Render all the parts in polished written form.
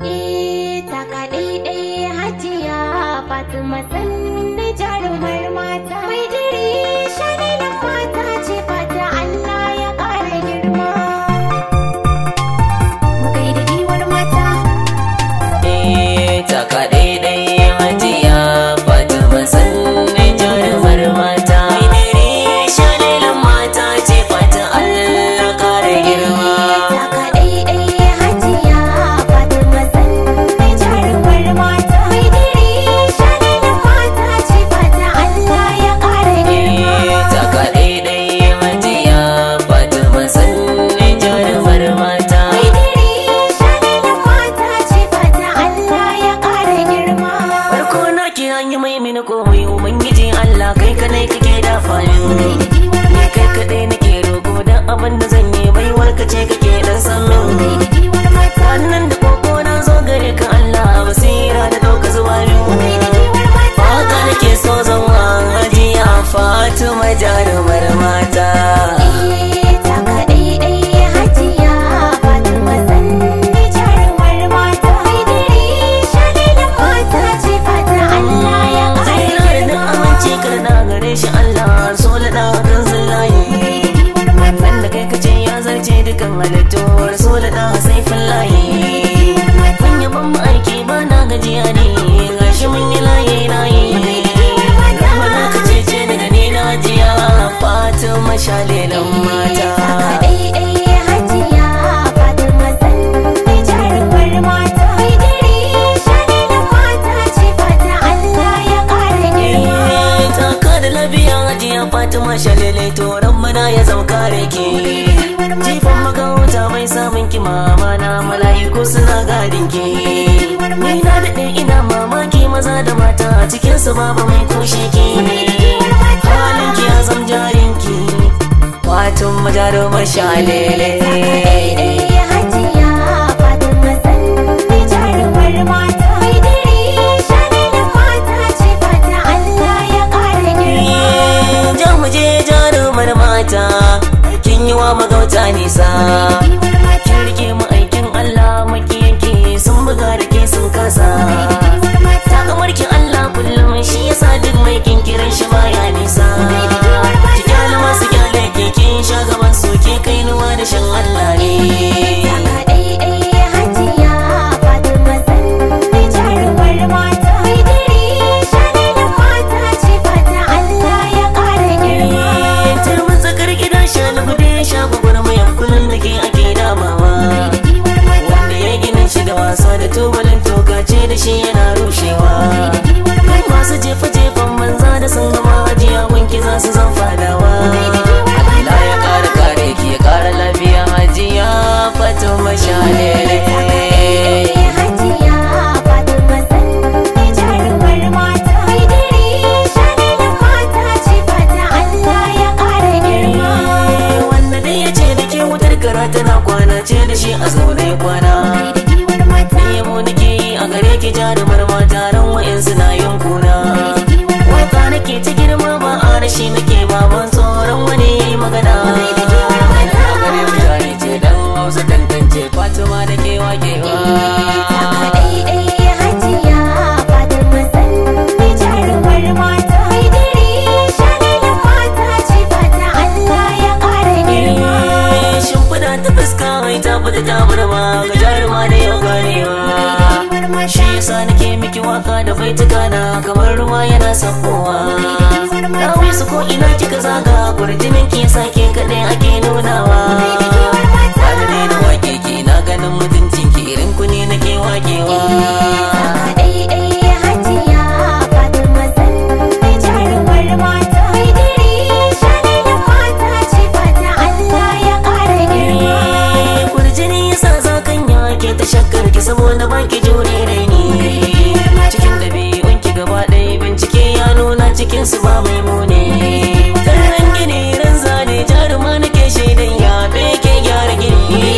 Taka daidai Hajiya Fatima sanni jarumar mata mai diri shalilan mata ce fata Allah ya ƙara girma. Mu gaida giwar mata. Taka daidai Hajiya Fatima sanni jarumar mata mai diri shalilan mata ce fata Allah ya ƙara girma. Jarumar mata taka daidai Hajiya Fatima sanni jarumar mata mai diri shalilan mata ce fata Allah ya ƙara girma. amince karna gare shi Allah Rasulu da kan zillahi wannan da kai kace ya zarce dukan halittu Rasulu da saifin layi mun yaban mu aiki ba na gajiya ne gashi mun yi layi Fatima shalilan mata taka daidai Hajiya Fatima sanni jarumar mata mai diri shalilan mata ce fata Allah ya ƙara girma. Taka da lafiya Hajiya Fatima shalilai to rabbana ya sauka rake jifan makauta mai samun ki mama na mala'iku suna gadin ki ni na daɗe ina mamaki maza da mata a cikinsu babu mai kushe ki halin ki ya zam jarinki Fatima jarumar shalele Hajiya Fatima sanni jarumar mata mai diri shalilan mata ce fata Allah ya ƙara girma. Ja mu je jarumar mata kin yi wa magauta nisa kin rike mu aikin Allah makiyanki sun buga da ke sun kasa takamarkin Allah kullum shi yasa duk mai kinkiran shi baya nisa ki kyale masu kyale ke kin sha gaban su ke kai nuwa da shan Allah ne Taka daidai Hajiya Fatima sanni jarumar mata mai diri shalilan mata ce fata Allah ya ƙara girma. turmin tsakar gida sha na gude sha gwagwarmayar kullum da ke ake damawa wanda ya ginin shi da wasa da tubalin toka ce da shi yana rushewa masu jefa-jefan banza da sun gama ajiya gunki za su zan fadawa Allah ya ƙara kare ki ya ƙara lafiya Hajiya Fatima shalele Hajiya Fatima sanni jarumar mata mai diri shalilan mata ce fata Allah ya ƙara girma. wanda dai ya ce da ke wutar kara tana kwana ce da shi a zaune kwana yabo nake yi a gare ki jarumar mata ran wa'in suna yin kuna waka nake ta girma ba a rashi nake ba ban tsoron wani magana gare mutane ce dan hausa tantance Fatima da ke wakewa Taka daidai Hajiya Fatima sanni jarumar mata mai diri shalilan mata ce fata Allah ya ƙara girma. shimfiɗa ta fuska mai ta fita ta burma ga jaruma da yau ganewa shi yasa nake miki waka da baituka na kamar ruwa yana sakowa dawo su ko ina kika zaga kurjinin ki sake kaɗai ake nunawa ba da daina wake ki na ganin mutuncin ki irin ku ne nake wakewa Taka daidai Hajiya Fatima sanni jarumar mata mai diri shalilan mata ce fata Allah ya ƙara girma. kurjini yasa zakan yake ta shakkar ki saboda baki jure raini cikin ɗabi'un ki gaba ɗaya bincike ya nuna cikin su ba mai mune ran gini ran zane jaruma nake shaidan ya ke gyara gini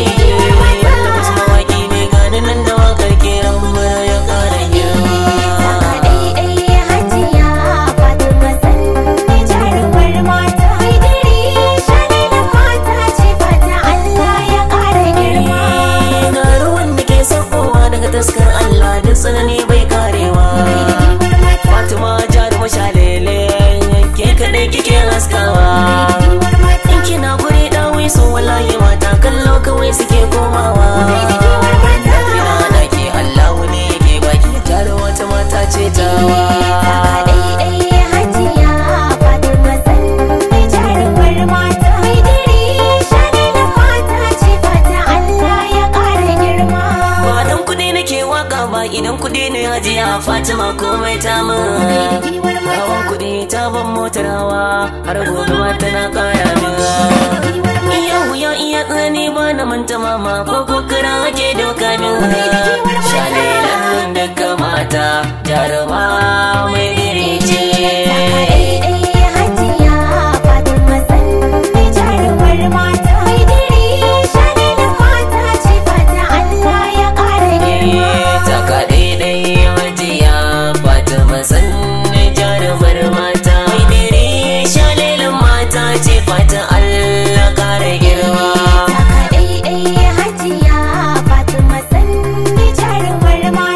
wanda wasu mawaki ne gani nan da wakar ke rambara ya ƙara girma. Taka daidai Hajiya Fatima sanni jarumar mata mai diri shalilan mata ce fata Allah ya ƙara girma. ga ruwan da ke saukowa daga taskar wai suke komawa. Kina da ke Allahu ne yake baki tare wata mata ce tawa. Idan kudi ne hajiya Fatima komai ta min. Hawan kudi ta ban motar hawa har gobe tana kaya min. Iya wuya iya tsani ba na manta mama ko kokara ake doka min. Shalelan da kamata jaruma mai